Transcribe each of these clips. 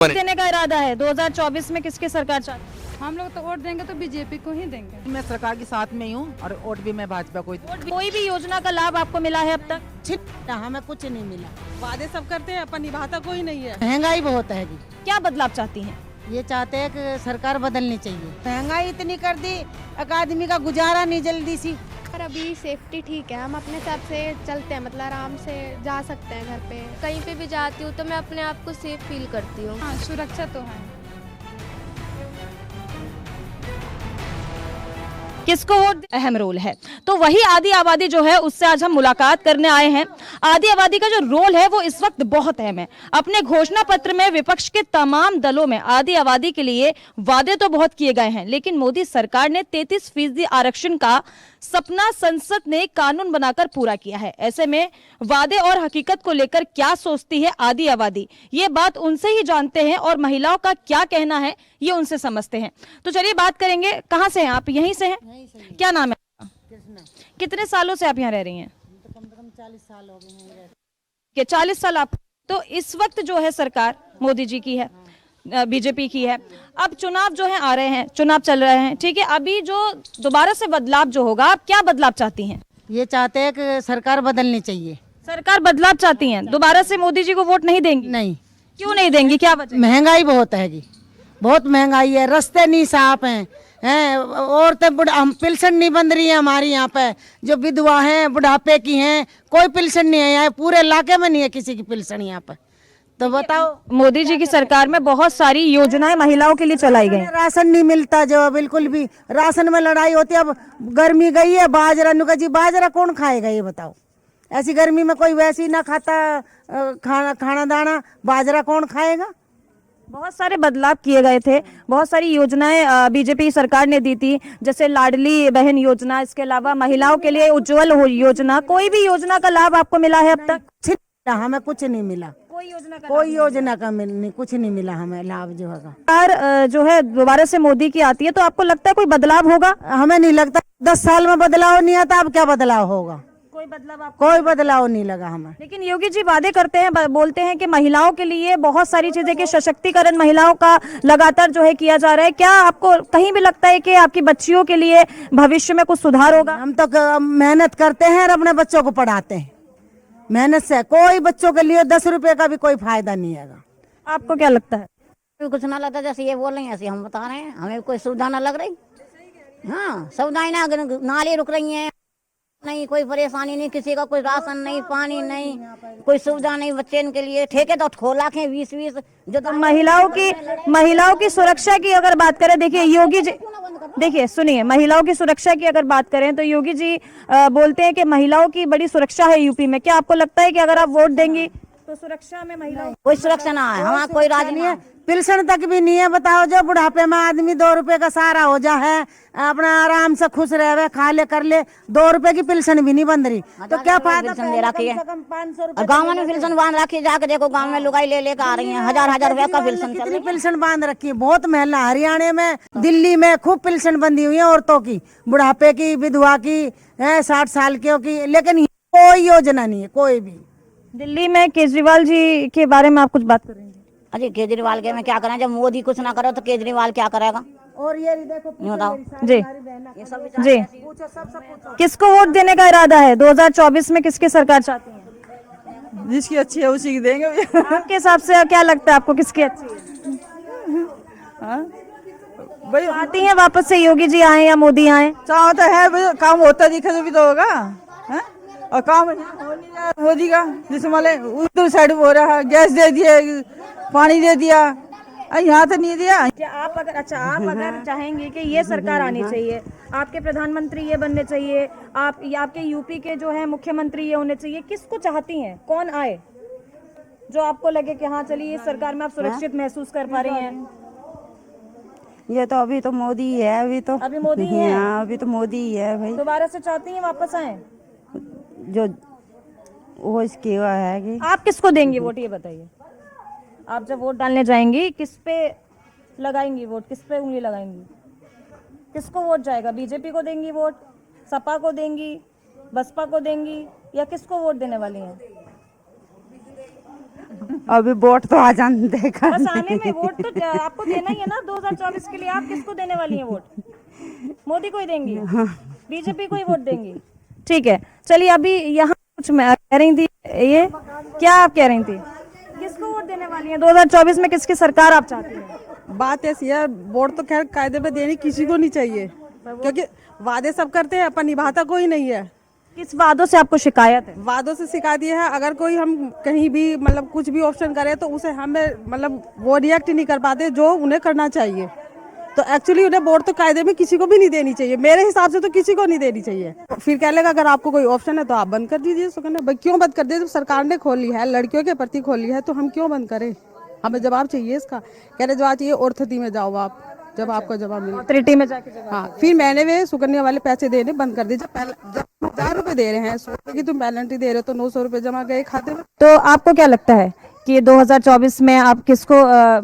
देने का इरादा है 2024 में किसकी सरकार चाहते हैं? हम लोग तो वोट देंगे तो बीजेपी को ही देंगे। मैं सरकार के साथ में ही हूँ और वोट भी मैं भाजपा को ही। कोई भी योजना का लाभ आपको मिला है अब तक? हमें कुछ नहीं मिला। वादे सब करते हैं, अपन निभाता कोई नहीं है। महंगाई बहुत है। क्या बदलाव चाहती हैं? ये चाहते हैं कि सरकार बदलनी चाहिए। महंगाई इतनी कर दी, एक आदमी का गुजारा नहीं जल्दी सी। पर अभी सेफ्टी ठीक है, हम अपने हिसाब से चलते हैं, मतलब आराम से जा सकते हैं घर पे। कहीं पे भी जाती हूँ तो मैं अपने आप को सेफ फील करती हूँ। हाँ, सुरक्षा तो है। किसको वोट अहम रोल है, तो वही आदी आबादी जो है उससे आज हम मुलाकात करने आए हैं। आदी आबादी का जो रोल है वो इस वक्त बहुत अहम है। अपने घोषणा पत्र में विपक्ष के तमाम दलों में आदी आबादी के लिए वादे तो बहुत किए गए हैं, लेकिन मोदी सरकार ने 33% आरक्षण का सपना संसद ने कानून बनाकर पूरा किया है। ऐसे में वादे और हकीकत को लेकर क्या सोचती है आदी आबादी, ये बात उनसे ही जानते हैं और महिलाओं का क्या कहना है ये उनसे समझते हैं। तो चलिए बात करेंगे। कहाँ से हैं आप? यहीं से हैं? क्या नाम है आपका? कितने सालों से आप यहाँ रह रही हैं? तो कम से कम 40 साल हो गए हैं। 40 साल आप। तो इस वक्त जो है सरकार मोदी जी की है, बीजेपी की है। अब चुनाव जो है आ रहे हैं, चुनाव चल रहे हैं, ठीक है। अभी जो दोबारा से बदलाव जो होगा, आप क्या बदलाव चाहती हैं? ये चाहते हैं कि सरकार बदलनी चाहिए। सरकार बदलाव चाहती हैं, दोबारा से मोदी जी को वोट नहीं देंगी? नहीं। क्यों नहीं देंगी, क्या वजह? महंगाई बहुत है, बहुत महंगाई है, रास्ते नहीं साफ हैं, औरतें हम पेंशन नहीं बन रही है हमारी यहाँ पे। जो विधवा हैं, बुढ़ापे की हैं, कोई पेंशन नहीं है यहाँ, पूरे इलाके में नहीं है किसी की पेंशन यहाँ पे। तो बताओ, मोदी जी की सरकार में बहुत सारी योजनाएं महिलाओं के लिए चलाई गई। राशन नहीं मिलता जो बिल्कुल भी। राशन में लड़ाई होती है। अब गर्मी गई है, बाजरा नुका जी, बाजरा कौन खाएगा ये बताओ? ऐसी गर्मी में कोई वैसी ना खाता खाना दाना, बाजरा कौन खाएगा? बहुत सारे बदलाव किए गए थे, बहुत सारी योजनाएं बीजेपी सरकार ने दी थी, जैसे लाडली बहन योजना, इसके अलावा महिलाओं के लिए उज्जवल योजना। कोई भी योजना का लाभ आपको मिला है अब तक? हमें कुछ नहीं मिला। कोई योजना का नहीं, कुछ नहीं मिला हमें लाभ जो है। सरकार जो है दोबारा से मोदी की आती है, तो आपको लगता है कोई बदलाव होगा? हमें नहीं लगता। 10 साल में बदलाव नहीं आता, अब क्या बदलाव होगा? कोई बदलाव नहीं लगा हमें। लेकिन योगी जी वादे करते हैं, बोलते हैं कि महिलाओं के लिए बहुत सारी चीजें के सशक्तिकरण महिलाओं का लगातार जो है किया जा रहा है। क्या आपको कहीं भी लगता है कि आपकी बच्चियों के लिए भविष्य में कुछ सुधार होगा? हम तो मेहनत करते हैं और अपने बच्चों को पढ़ाते हैं। मेहनत से कोई बच्चों के लिए 10 रुपए का भी कोई फायदा नहीं है। आपको क्या लगता है? कुछ ना लगता, जैसे ये बोल रही हैं ऐसे हम बता रहे हैं। हमें कोई सुविधा ना लग रही। हाँ, सुविधाएं ना, नाली रुक रही हैं, नहीं कोई परेशानी नहीं किसी का, कोई राशन नहीं, पानी नहीं, कोई सुविधा नहीं बच्चे के लिए। ठेके तो खोला के 20-20 जो तो महिलाओं की सुरक्षा की अगर बात करें, देखिए योगी जी, देखिए सुनिए, महिलाओं की सुरक्षा की अगर बात करें तो योगी जी बोलते हैं कि महिलाओं की बड़ी सुरक्षा है यूपी में। क्या आपको लगता है कि अगर आप वोट देंगी तो सुरक्षा में महिलाओं? कोई सुरक्षा ना है, हमारा कोई राज नहीं है। पेंशन तक भी नहीं है। बताओ, जो बुढ़ापे में आदमी 2 रुपए का सहारा हो जा है, अपना आराम से खुश रहे, खा ले कर ले, 2 रुपए की पेंशन भी नहीं बन रही, तो क्या फायदा? दे रखी है, गाँव में पेंशन बांध रखी है। जाके देखो गाँव में लुगाई ले लेकर आ रही है, 1000-1000 रुपए का पेंशन। कितनी पेंशन बांध रखी है? बहुत महिला, हरियाणा में, दिल्ली में खूब पेंशन बंधी हुई है औरतों की, बुढ़ापे की, विधवा की, 60 साल की, लेकिन कोई योजना नहीं है कोई भी। दिल्ली में केजरीवाल जी के बारे में आप कुछ बात करेंगे? अरे केजरीवाल के में क्या करें, जब मोदी कुछ ना करे तो केजरीवाल क्या करेगा? और ये देखो, बताओ जी जी, किसको वोट देने का इरादा है 2024 में? किसकी सरकार चाहती है? जिसकी अच्छी है उसी की देंगे। आपके हिसाब से क्या लगता है आपको, किसकी अच्छी है? भाई आती हैं वापस से योगी जी आए या मोदी आए? चाहता है भाई, काम होता दिखे भी तो होगा है? और काम हो नहीं रहा मोदी का, जिसमें उधर साइड हो रहा है, गैस दे दिया, पानी दे दिया, यहाँ तो नहीं दिया। आप अगर चाहेंगे कि ये सरकार आनी चाहिए, आपके प्रधानमंत्री ये बनने चाहिए, आपके यूपी के जो है मुख्यमंत्री ये होने चाहिए, किसको चाहती हैं? कौन आए जो आपको लगे कि हाँ चलिए इस सरकार में आप सुरक्षित महसूस कर पा रही हैं? ये तो अभी तो मोदी है, अभी मोदी ही है। हाँ, अभी तो मोदी ही है भाई। दोबारा से चाहती हैं वापस आए? जो वो इसकी वो है कि आप किसको देंगी वोट, ये बताइए। आप जब वोट डालने जाएंगी किस पे लगाएंगी वोट, किस पे उंगली लगाएंगी? किसको वोट जाएगा? बीजेपी को देंगी वोट, सपा को देंगी, बसपा को देंगी, या किसको वोट देने वाली हैं? अभी वोट तो आ जाने देगा। बस आने में वोट तो आपको देना ही है ना 2024 के लिए। आप किसको देने वाली हैं वोट? मोदी को ही देंगी? बीजेपी को ही वोट देंगी? ठीक है, चलिए अभी यहाँ कुछ मैं कह रही थी, ये क्या आप कह रही थी, किसको वोट देने वाली हैं 2024 में? किसकी सरकार आप चाहती हैं? बात ऐसी है, वोट तो खैर कायदे पे देनी किसी को नहीं चाहिए, क्योंकि वादे सब करते हैं पर निभाता कोई नहीं है। किस वादों से आपको शिकायत है? वादों से शिकायत ये है, अगर कोई हम कहीं भी मतलब कुछ भी ऑप्शन करें तो उसे हमें मतलब वो रिएक्ट नहीं कर पाते जो उन्हें करना चाहिए। तो एक्चुअली उन्हें वोट तो कायदे में किसी को भी नहीं देनी चाहिए, मेरे हिसाब से तो किसी को नहीं देनी चाहिए। फिर कह लेगा अगर आपको कोई ऑप्शन है तो आप बंद कर दीजिए सुकन्या। भाई क्यों बंद कर दिए? जब सरकार ने खोली है, लड़कियों के प्रति खोली है, तो हम क्यों बंद करें? हमें जवाब चाहिए इसका। कह रहे जवाब चाहिए ऑर्थोरिटी में जाओ आप, जब आपको जवाब मिले। ऑथोरिटी में जाके जवाब। हाँ, फिर मैंने वे सुकन्या वाले पैसे देने बंद कर दिए। जब 1000 रुपए दे रहे हैं, 100 रुपए की तुम पेनल्टी दे रहे हो, तो 900 रुपए जमा गए खाते में। तो आपको क्या लगता है कि 2024 में आप किसको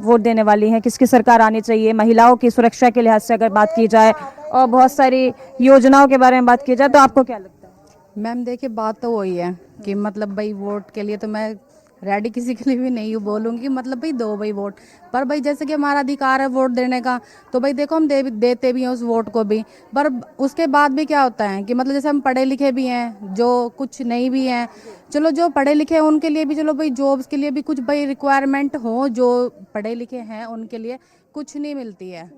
वोट देने वाली हैं? किसकी सरकार आनी चाहिए? महिलाओं की सुरक्षा के लिहाज से अगर बात की जाए और बहुत सारी योजनाओं के बारे में बात की जाए, तो आपको क्या लगता है? मैम देखिए, बात तो वही है कि मतलब भाई वोट के लिए तो मैं रेडी किसी के लिए भी नहीं हूँ बोलूँगी, मतलब भाई दो भाई वोट। पर भाई जैसे कि हमारा अधिकार है वोट देने का, तो भाई देखो हम देते भी हैं उस वोट को भी। पर उसके बाद भी क्या होता है कि मतलब जैसे हम पढ़े लिखे भी हैं, जो कुछ नहीं भी हैं, चलो जो पढ़े लिखे हैं उनके लिए भी चलो भाई जॉब्स के लिए भी कुछ भाई रिक्वायरमेंट हो, जो पढ़े लिखे हैं उनके लिए कुछ नहीं मिलती है।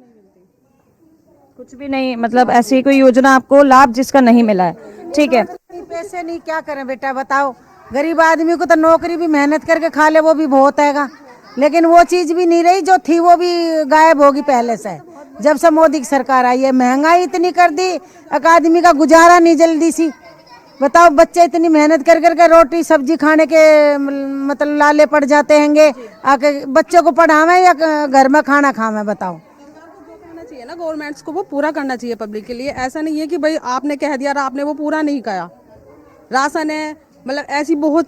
कुछ भी नहीं, मतलब ऐसी कोई योजना आपको लाभ जिसका नहीं मिला है? ठीक है, पैसे नहीं, क्या करें बेटा बताओ। गरीब आदमी को तो नौकरी भी मेहनत करके खा ले वो भी बहुत हैगा, लेकिन वो चीज भी नहीं रही, जो थी वो भी गायब होगी पहले से। जब से मोदी की सरकार आई है, महंगाई इतनी कर दी, एक आदमी का गुजारा नहीं जल्दी सी। बताओ, बच्चे इतनी मेहनत कर करके रोटी सब्जी खाने के मतलब लाले पड़ जाते हैंगे, आके बच्चों को पढ़ावे या घर में खाना खावे? बताओ। करना चाहिए ना गवर्नमेंट्स को, वो पूरा करना चाहिए पब्लिक के लिए। ऐसा नहीं है कि भाई आपने कह दिया और आपने वो पूरा नहीं किया। राशन है, मतलब ऐसी बहुत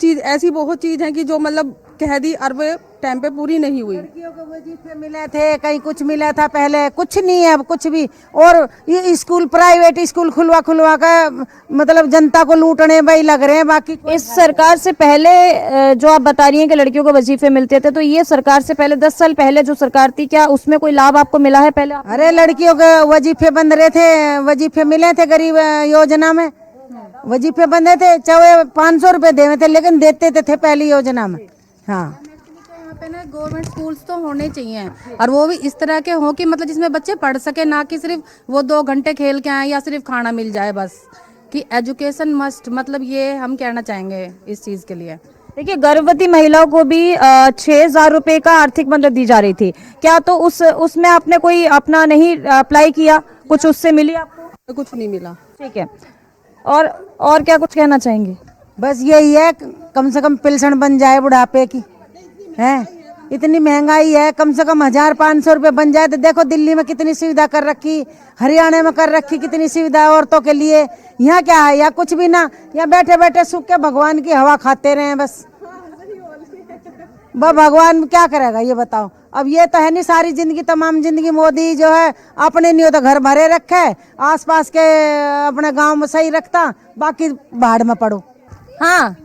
चीज है कि जो मतलब कह दी और वो टाइम पे पूरी नहीं हुई। लड़कियों को वजीफे मिले थे, कहीं कुछ मिला था पहले, कुछ नहीं है अब कुछ भी। और ये स्कूल, प्राइवेट स्कूल खुलवा का मतलब जनता को लूटने भाई लग रहे हैं। बाकी इस सरकार से पहले जो आप बता रही हैं कि लड़कियों को वजीफे मिलते थे, तो ये सरकार से पहले 10 साल पहले जो सरकार थी, क्या उसमें कोई लाभ आपको मिला है पहले? अरे लड़कियों के वजीफे बंद रहे थे, वजीफे मिले थे गरीब योजना में, वजीफे बंदे थे, चाहे 500 रुपए देवे थे, लेकिन देते थे पहली योजना में। हाँ, यहाँ पे ना गवर्नमेंट स्कूल्स तो होने चाहिए, और वो भी इस तरह के हों कि मतलब जिसमें बच्चे पढ़ सके, ना कि सिर्फ वो 2 घंटे खेल के आए या सिर्फ खाना मिल जाए बस। कि एजुकेशन मस्ट, मतलब ये हम कहना चाहेंगे इस चीज़ के लिए। देखिए, गर्भवती महिलाओं को भी 6,000 रुपए का आर्थिक मदद दी जा रही थी, क्या तो उसमें आपने कोई अपना नहीं अप्लाई किया? कुछ उससे मिली आपको? कुछ नहीं मिला। ठीक है, और क्या कुछ कहना चाहेंगे? बस यही है, कम से कम पेंशन बन जाए बुढ़ापे की, है इतनी महंगाई है, कम से कम 1,500 रुपये बन जाए। तो देखो दिल्ली में कितनी सुविधा कर रखी, हरियाणा में कर रखी कितनी सुविधा औरतों के लिए। यहाँ क्या है? यहाँ कुछ भी ना, यहाँ बैठे बैठे सूख के भगवान की हवा खाते रहे बस। भगवान क्या करेगा ये बताओ? अब ये तो है नहीं सारी जिंदगी, तमाम जिंदगी मोदी जो है अपने नहीं होता घर भरे रखे, आसपास के अपने गांव में सही रखता, बाकी बाढ़ में पड़ो। हाँ,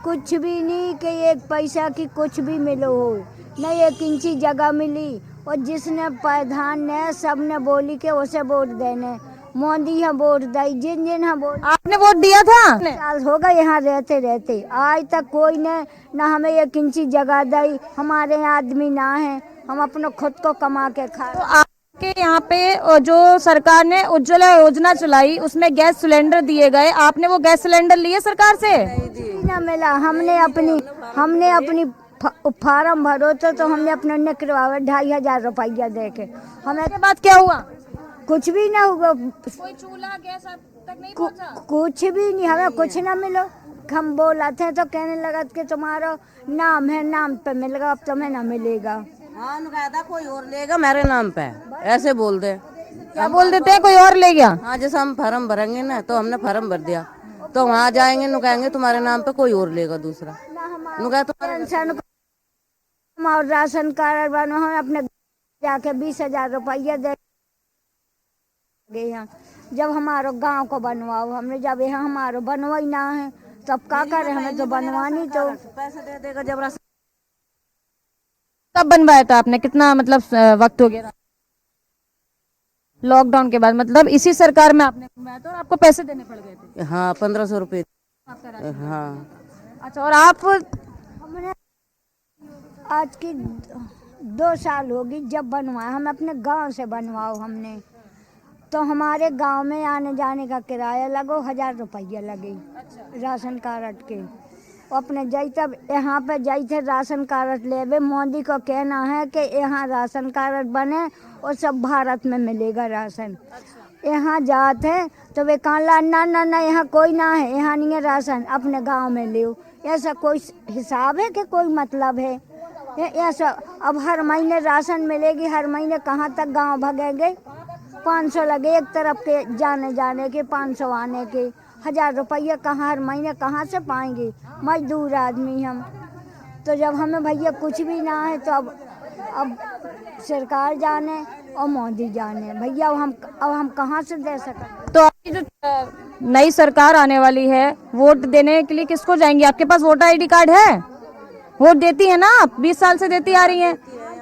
कुछ भी नहीं कि एक पैसा की कुछ भी मिलो हो, नहीं 1 इंची जगह मिली। और जिसने प्रधान ने सब ने बोली के उसे वोट देने, मोदी है वोट दी, जिन है वोट। आपने वोट दिया था? साल हो गए यहाँ रहते आज तक कोई ने ना हमें 1 इंची जगह दी। हमारे आदमी ना है, हम अपने खुद को कमा के खा। तो आपके यहाँ पे जो सरकार ने उज्ज्वला योजना चलाई, उसमें गैस सिलेंडर दिए गए, आपने वो गैस सिलेंडर लिए सरकार से? ना मिला। हमने अपनी फार्म भरो तो हमने अपने निकलवाया 2,500 रुपया दे के। हमें उसके बाद क्या हुआ? कुछ भी ना हुआ, कोई चूल्हा गैस अब तक नहीं पहुंचा? कुछ भी नहीं, हमें कुछ ना मिलो। हम बोला थे तो कहने लगा कि तुम्हारा नाम है, नाम पे मिलेगा, अब तुम्हें ना मिलेगा। हाँ, था कोई और लेगा मेरे नाम पे, ऐसे बोल दे। क्या बोल देते हैं? कोई और ले गया? हाँ, जैसे हम फार्म भरेंगे ना, तो हमने फार्म भर दिया, तो वहाँ जाएंगे, नु कहेंगे तुम्हारे नाम पे कोई और लेगा दूसरा। नु कहा तुम्हारे और राशन कार्ड बनो, हम अपने जाके 20,000 रुपया दे गए। जब हमारो गांव को बनवाओ, हमने जब यहाँ हमारो बनवाई ना है, तब क्या करे? हमें तो बनवानी तो पैसे दे देगा जब कब बनवाया था आपने, कितना मतलब वक्त हो गया? लॉकडाउन के बाद, मतलब इसी सरकार में आपने बनवाया था और आपको पैसे देने पड़ गए थे? हाँ 1500 रुपये। आपका राशन। हाँ अच्छा, और आप? आज की 2 साल होगी जब बनवाया, हम अपने गांव से बनवाओ हमने, तो हमारे गांव में आने जाने का किराया लगो 1000 रुपया लगे राशन कार्ड के। अपने जाई तब यहाँ पे जाई थे राशन कार्ड लेवे, मोदी को कहना है कि यहाँ राशन कार्ड बने और सब भारत में मिलेगा राशन। यहाँ जाते तो वे कहा ना ना ना यहाँ कोई ना है, यहाँ नहीं है राशन, अपने गांव में ले। ऐसा कोई हिसाब है कि कोई मतलब है? ऐसा अब हर महीने राशन मिलेगी, हर महीने कहाँ तक गांव भगेंगे? 500 लगे एक तरफ के जाने के, 500 आने के, 1000 रुपया कहाँ हर महीने कहाँ से पाएंगे? मजदूर आदमी हम तो। जब हमें भैया कुछ भी ना है तो अब सरकार जाने और मोदी जाने भैया, अब हम कहाँ से दे सकते? तो आपकी जो नई सरकार आने वाली है, वोट देने के लिए किसको जाएंगी? आपके पास वोटर आईडी कार्ड है? वोट देती है ना आप, 20 साल से देती आ रही हैं,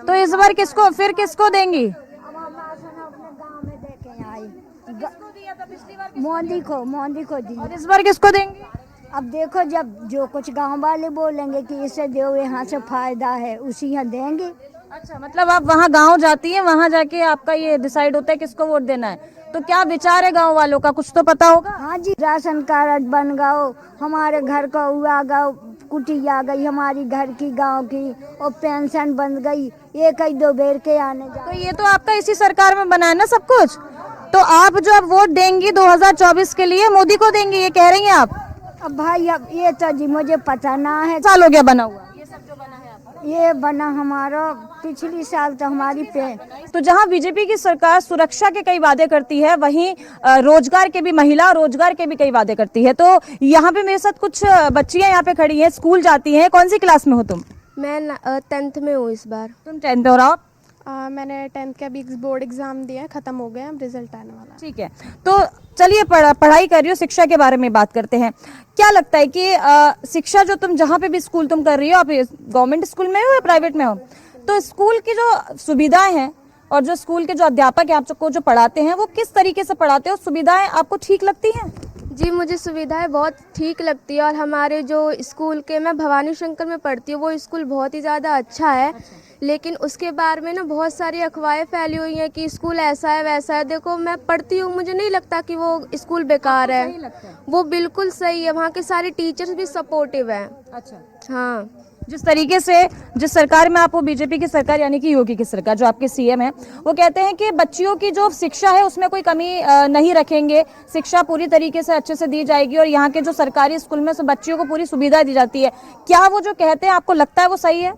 तो इस बार किसको देंगी? मोदी को दी। और इस बार किसको देंगी? अब देखो, जब जो कुछ गांव वाले बोलेंगे कि इसे दो, यहाँ से फायदा है, उसी यहाँ देंगे। अच्छा, मतलब आप वहाँ गांव जाती हैं, वहाँ जाके आपका ये डिसाइड होता है किसको वोट देना है। तो क्या विचार है गांव वालों का, कुछ तो पता होगा? हाँ जी, राशन कार्ड बन गओ, हमारे घर का हुआ गओ, कुटी आ गई हमारी घर की गांव की, और पेंशन बन गई, 1-2 बेर के आने तो ये तो आपका इसी सरकार में बना है ना सब कुछ। तो आप जो अब वोट देंगी 2024 के लिए, मोदी को देंगी, ये कह रही हैं आप? अब भाई अब ये तो जी मुझे पता ना है। साल हो गया बना हुआ ये सब जो बना है आपका? ये बना हमारा पिछली साल तो हमारी पे। तो जहां बीजेपी की सरकार सुरक्षा के कई वादे करती है, वहीं रोजगार के भी, महिला रोजगार के भी कई वादे करती है। तो यहाँ पे मेरे साथ कुछ बच्चियां यहाँ पे खड़ी हैं, स्कूल जाती हैं। कौन सी क्लास में हो तुम? मैं 10th में हूँ इस बार। तुम 10th और आप? मैंने 10th का भी बोर्ड एग्जाम दिया है, खत्म हो गया, अब रिजल्ट आने वाला है। ठीक है, तो चलिए पढ़ाई कर रही हो, शिक्षा के बारे में बात करते हैं। क्या लगता है कि शिक्षा जो तुम जहाँ पे भी स्कूल तुम कर रही हो, आप गवर्नमेंट स्कूल में हो या प्राइवेट में हो, तो स्कूल की जो सुविधाएं हैं और जो स्कूल के जो अध्यापक हैं आपको जो पढ़ाते हैं, वो किस तरीके से पढ़ाते हो? सुविधाएं आपको ठीक लगती हैं? जी, मुझे सुविधाएं बहुत ठीक लगती है, और हमारे जो स्कूल के, मैं भवानी शंकर में पढ़ती हूँ, वो स्कूल बहुत ही ज़्यादा अच्छा है। लेकिन उसके बारे में ना बहुत सारी अफवाहें फैली हुई हैं कि स्कूल ऐसा है वैसा है। देखो, मैं पढ़ती हूँ, मुझे नहीं लगता कि वो स्कूल बेकार है, वो बिल्कुल सही है। वहाँ के सारे टीचर्स भी सपोर्टिव हैं। अच्छा, हाँ। जिस तरीके से जिस सरकार में आप, वो बीजेपी की सरकार यानी कि योगी की सरकार, जो आपके सीएम है, वो कहते हैं कि बच्चियों की जो शिक्षा है उसमें कोई कमी नहीं रखेंगे, शिक्षा पूरी तरीके से अच्छे से दी जाएगी, और यहाँ के जो सरकारी स्कूल में बच्चियों को पूरी सुविधा दी जाती है। क्या वो जो कहते हैं आपको लगता है वो सही है?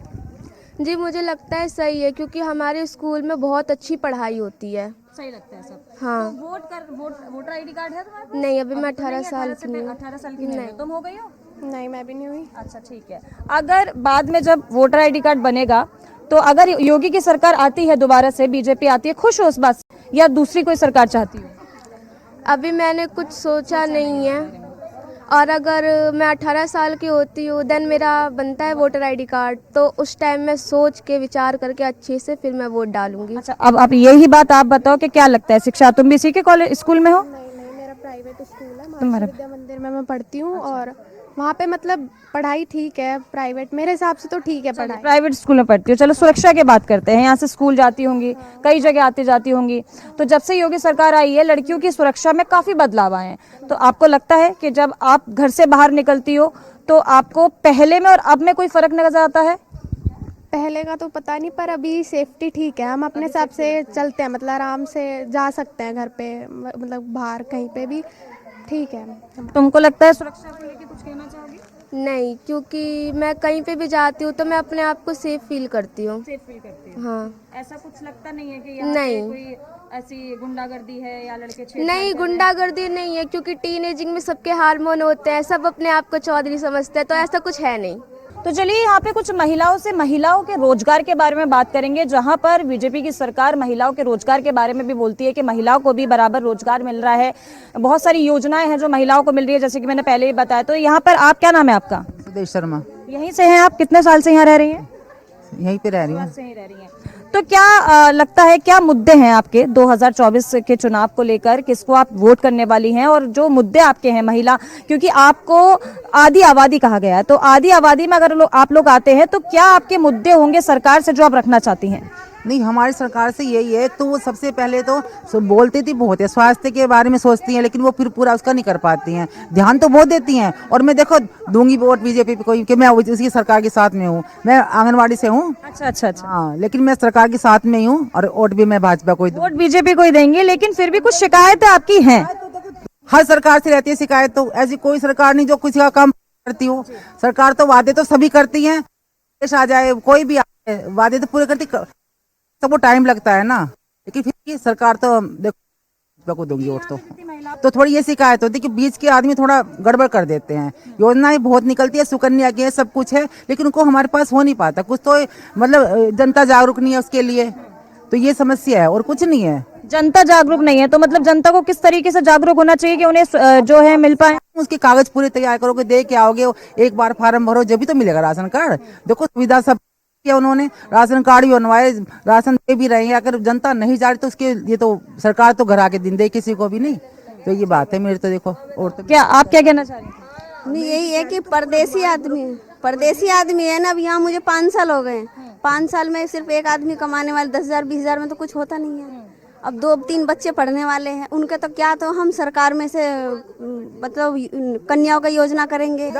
जी, मुझे लगता है सही है, क्योंकि हमारे स्कूल में बहुत अच्छी पढ़ाई होती है। सही लगता है सब? हाँ। तो वोटर आईडी कार्ड है तुम्हारे पास? नहीं, अभी मैं 18 साल की नहीं हूँ। 18 साल की नहीं हो। तुम हो गई हो? नहीं, मैं भी नहीं हुई। अच्छा, ठीक है। अगर बाद में जब वोटर आईडी कार्ड बनेगा, तो अगर योगी की सरकार आती है, दोबारा से बीजेपी आती है, खुश हो उस बात से, या दूसरी कोई सरकार चाहती हो? अभी मैंने कुछ सोचा नहीं है, और अगर मैं 18 साल की होती हूँ, देन मेरा बनता है वोटर आईडी कार्ड, तो उस टाइम मैं सोच के विचार करके अच्छे से फिर मैं वोट डालूंगी। अच्छा, अब आप यही बात आप बताओ कि क्या लगता है शिक्षा, तुम भी इसी के कॉलेज स्कूल में हो? नहीं, मेरा प्राइवेट स्कूल है, महर्षि विद्या मंदिर में मैं पढ़ती हूँ। और वहाँ पे मतलब पढ़ाई ठीक है, प्राइवेट मेरे हिसाब से तो ठीक है पढ़ाई। प्राइवेट स्कूल में पढ़ती हो। चलो सुरक्षा की बात करते हैं। यहाँ से स्कूल जाती होंगी, कई जगह आती जाती होंगी, तो जब से योगी सरकार आई है, लड़कियों की सुरक्षा में काफी बदलाव आए हैं। तो आपको लगता है कि जब आप घर से बाहर निकलती हो, तो आपको पहले में और अब में कोई फर्क नजर आता है? पहले का तो पता नहीं, पर अभी सेफ्टी ठीक है, हम अपने हिसाब से चलते हैं, मतलब आराम से जा सकते हैं घर पे, मतलब बाहर कहीं पे भी ठीक है। तुमको लगता है सुरक्षा को लेकर कुछ कहना चाहोगी? नहीं, क्योंकि मैं कहीं पे भी जाती हूँ तो मैं अपने आप को सेफ फील करती हूँ। सेफ फील करती हो? हाँ। ऐसा कुछ लगता नहीं है कि यहाँ नहीं। पे कोई ऐसी गुंडागर्दी है या लड़के छेड़छाड़ नहीं, कर रहे हैं? गुंडागर्दी नहीं है, क्योंकि टीनेजिंग में सबके हार्मोन होते हैं, सब अपने आप को चौधरी समझते हैं, तो ऐसा कुछ है नहीं। तो चलिए यहाँ पे कुछ महिलाओं से महिलाओं के रोजगार के बारे में बात करेंगे, जहाँ पर बीजेपी की सरकार महिलाओं के रोजगार के बारे में भी बोलती है कि महिलाओं को भी बराबर रोजगार मिल रहा है। बहुत सारी योजनाएं हैं जो महिलाओं को मिल रही है, जैसे कि मैंने पहले ही बताया। तो यहाँ पर आप, क्या नाम है आपका? सुदेश शर्मा। यहीं से हैं आप? कितने साल से यहाँ रह रही हैं? यहीं पे रह रही हूँ। से ही रह रही हैं। तो क्या लगता है, क्या मुद्दे हैं आपके 2024 के चुनाव को लेकर, किसको आप वोट करने वाली हैं, और जो मुद्दे आपके हैं महिला, क्योंकि आपको आधी आबादी कहा गया है, तो आधी आबादी में अगर आप लोग आते हैं तो क्या आपके मुद्दे होंगे सरकार से जो आप रखना चाहती हैं? नहीं, हमारी सरकार से यही है, तो वो सबसे पहले तो बोलती थी बहुत है, स्वास्थ्य के बारे में सोचती हैं, लेकिन वो फिर पूरा उसका नहीं कर पाती हैं। ध्यान तो बहुत देती हैं, और मैं देखो दूंगी वोट बीजेपी पे, कोई कि मैं उसी सरकार के साथ में हूँ। मैं आंगनवाड़ी से हूँ। अच्छा। हाँ, लेकिन मैं सरकार के साथ में ही हूँ, और वोट भी मैं भाजपा को ही दूंगी। वोट बीजेपी को ही देंगे, लेकिन फिर भी कुछ शिकायतें आपकी हैं। हर सरकार से रहती है शिकायत, तो ऐसी कोई सरकार नहीं जो किसी का काम करती हो। सरकार तो वादे तो सभी करती है, देश आ जाए कोई भी आए, वादे तो पूरे करती, सबको टाइम लगता है ना, लेकिन फिर भी सरकार तो देखो को दूंगी वोट तो थोड़ी ये शिकायत होती है कि बीच के आदमी थोड़ा गड़बड़ कर देते हैं। योजनाएं बहुत निकलती है, सुकन्या की है, सब कुछ है, लेकिन उनको हमारे पास हो नहीं पाता कुछ, तो मतलब जनता जागरूक नहीं है उसके लिए, तो ये समस्या है और कुछ नहीं है। जनता जागरूक नहीं है तो मतलब जनता को किस तरीके से जागरूक होना चाहिए कि उन्हें जो है मिल पाए? उसके कागज पूरे तैयार करोगे, दे के आओगे, एक बार फार्म भरो जब भी तो मिलेगा राशन कार्ड। देखो सुविधा सब किया उन्होंने, राशन कार्ड भी बनवाए, राशन दे भी रहे हैं। अगर जनता नहीं जा रही तो उसके लिए तो सरकार तो घर आके दिन दे किसी को भी नहीं, तो ये बात है मेरी तो। देखो और तो क्या आप क्या कहना चाह रही हैं? नहीं, यही है कि परदेसी आदमी है ना। अब यहाँ मुझे 5 साल हो गए, 5 साल में सिर्फ एक आदमी कमाने वाले 10,000 20,000 में तो कुछ होता नहीं है। अब 2-3 बच्चे पढ़ने वाले हैं, उनके तो क्या, तो हम सरकार में से मतलब कन्याओं का योजना करेंगे,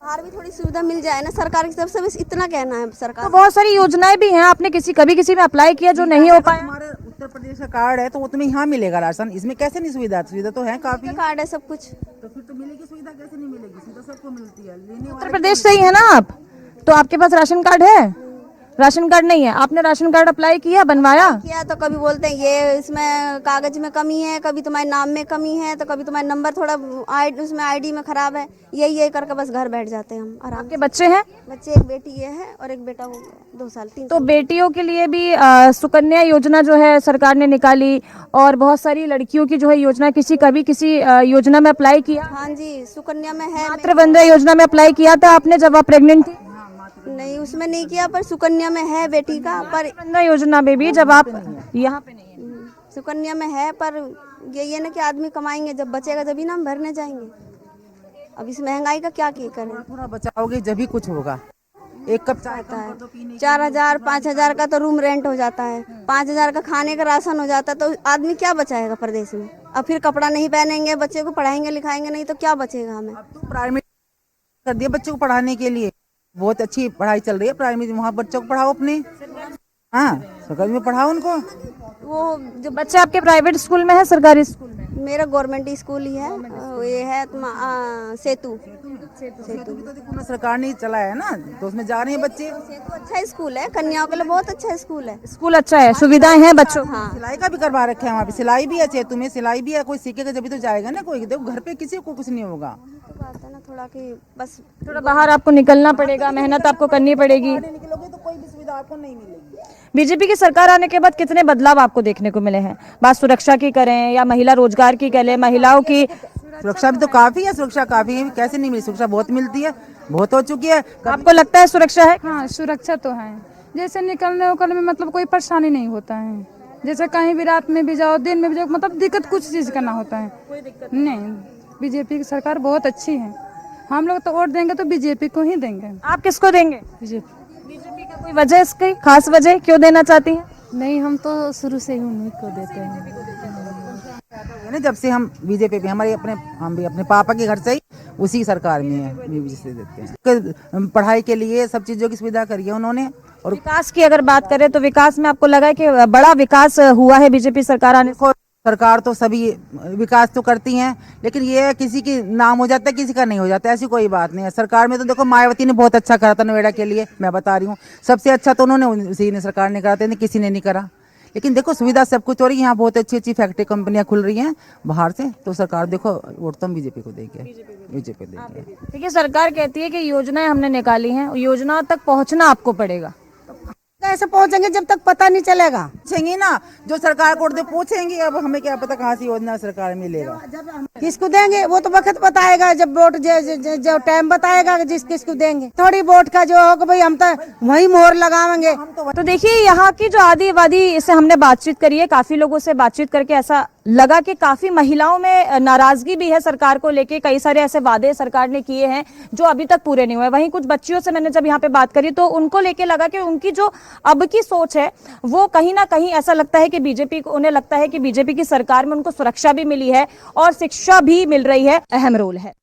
बाहर भी थोड़ी सुविधा मिल जाए ना सरकार की तरफ से, बस इतना कहना है सरकार। तो बहुत सारी योजनाएं भी हैं, आपने कभी किसी में अप्लाई किया जो नहीं हो पाया? हमारे उत्तर प्रदेश का कार्ड है तो वो तुम्हें यहाँ मिलेगा राशन, इसमें कैसे नहीं सुविधा तो है काफी। कार्ड है सब कुछ, तो फिर तो मिलेगी सुविधा, कैसे नहीं मिलेगी? सुविधा सबको मिलती है। लेने उत्तर प्रदेश से ही है ना आप, तो आपके पास राशन कार्ड है? राशन कार्ड नहीं है, आपने राशन कार्ड अप्लाई किया, बनवाया? किया तो कभी बोलते हैं ये इसमें कागज में कमी है, कभी तुम्हारे नाम में कमी है, तो कभी तुम्हारा नंबर थोड़ा उसमें आईडी में खराब है, यही करके बस घर बैठ जाते हैं हम आराम। आपके बच्चे हैं? बच्चे, एक बेटी ये है और एक बेटा हो गया 2 साल 3 तो बेटियों के लिए भी सुकन्या योजना जो है सरकार ने निकाली, और बहुत सारी लड़कियों की जो है योजना, किसी योजना में अप्लाई किया? हाँ जी, सुकन्या में है। मातृवंदना योजना में अप्लाई किया था आपने जब आप प्रेग्नेंट थी? नहीं, उसमें नहीं किया, पर सुकन्या में है बेटी का। पर मातृवंदना योजना में भी जब आप यहाँ पे नहीं है? सुकन्या में है, पर यही है ना कि आदमी कमाएंगे, जब बचेगा तभी ना हम भरने जाएंगे। अब इस महंगाई का क्या करें? थोड़ा बचाओगे जब भी कुछ होगा। एक कप चाय होता है 4,000 5,000 का तो रूम रेंट हो जाता है, 5,000 का खाने का राशन हो जाता है, तो आदमी क्या बचाएगा प्रदेश में? अब फिर कपड़ा नहीं पहनेंगे, बच्चे को पढ़ाएंगे लिखाएंगे नहीं तो क्या बचेगा हमें? अब तो प्राइमरी कर दिया बच्चों को पढ़ाने के लिए, बहुत अच्छी पढ़ाई चल रही है प्राइमरी, वहाँ बच्चों को पढ़ाओ अपने। हाँ, सरकारी में पढ़ाओ उनको। वो जो बच्चे आपके प्राइवेट स्कूल में है, सरकारी स्कूल में? मेरा गवर्नमेंट स्कूल ही है, ये है सेतु। तो देखो ना सरकार ने चलाया है ना, तो उसमें जा रहे हैं बच्चे। सेतु अच्छा स्कूल है, कन्याओं के लिए बहुत अच्छा स्कूल है। स्कूल अच्छा है, सुविधाएं हैं बच्चों? हाँ, सिलाई का भी करवा रखे हैं वहाँ पे, सिलाई भी है सेतु में, सिलाई भी है। कोई सीखेगा जब तो जाएगा ना, कोई देखो घर पे किसी को कुछ नहीं होगा। तो बात है ना थोड़ा कि बस थोड़ा बाहर आपको निकलना पड़ेगा, मेहनत आपको करनी पड़ेगी। निकलोगे तो कोई भी सुविधा आपको नहीं मिलेगी। बीजेपी की सरकार आने के बाद कितने बदलाव आपको देखने को मिले हैं? बात सुरक्षा की करें या महिला रोजगार की करें, महिलाओं की सुरक्षा भी तो काफी है, सुरक्षा काफी है, कैसे नहीं मिली? सुरक्षा बहुत मिलती है, बहुत हो चुकी है। आपको लगता है सुरक्षा है? हाँ, सुरक्षा तो है, जैसे निकलने उकलने में मतलब कोई परेशानी नहीं होता है, जैसे कहीं भी रात में भी जाओ दिन में भी जाओ, मतलब दिक्कत कुछ चीज़ का ना होता है। कोई दिक्कत नहीं, बीजेपी की सरकार बहुत अच्छी है, हम लोग तो वोट देंगे तो बीजेपी को ही देंगे। आप किसको देंगे? बीजेपी का कोई वजह, इसकी खास वजह क्यों देना चाहती हैं? नहीं, हम तो शुरू से ही उन्हीं को देते हैं। जब से हम बीजेपी पे, हम भी अपने पापा के घर से ही उसी सरकार में है, से देते हैं। पढ़ाई के लिए सब चीजों की सुविधा करी है उन्होंने। और विकास की अगर बात करें तो विकास में आपको लगा है कि बड़ा विकास हुआ है बीजेपी सरकार आने से? सरकार तो सभी विकास तो करती हैं, लेकिन ये है किसी की नाम हो जाता है किसी का नहीं हो जाता, ऐसी कोई बात नहीं है। सरकार में तो देखो मायावती ने बहुत अच्छा करा था नोएडा के लिए, मैं बता रही हूँ, सबसे अच्छा तो उन्होंने उसी ने सरकार ने करा था, किसी ने नहीं करा। लेकिन देखो सुविधा सब कुछ हो रही है, यहाँ बहुत अच्छी अच्छी फैक्ट्री कंपनियां खुल रही हैं बाहर से, तो सरकार देखो वोट तो हम बीजेपी को देंगे, बीजेपी देंगे। देखिए सरकार कहती है कि योजनाएं हमने निकाली हैं, योजना तक पहुंचना आपको पड़ेगा। कैसे पहुंचेंगे जब तक पता नहीं चलेगा? पूछेंगे ना, जो सरकार को पूछेंगे, अब हमें क्या पता कहाँ से योजना सरकार मिलेगा। किसको देंगे वो तो वक्त बताएगा, जब वोट जो टाइम बताएगा जिस किसको देंगे। थोड़ी वोट का जो होगा भाई हम तो वही मोहर लगाएंगे। तो देखिए यहाँ की जो आदिवादी से हमने बातचीत करी है, काफी लोगों से बातचीत करके ऐसा लगा कि काफी महिलाओं में नाराजगी भी है सरकार को लेके। कई सारे ऐसे वादे सरकार ने किए हैं जो अभी तक पूरे नहीं हुए। वहीं कुछ बच्चियों से मैंने जब यहाँ पे बात करी तो उनको लेके लगा कि उनकी जो अब की सोच है वो कहीं ना कहीं ऐसा लगता है कि बीजेपी को, उन्हें लगता है कि बीजेपी की सरकार में उनको सुरक्षा भी मिली है और शिक्षा भी मिल रही है। अहम रोल है।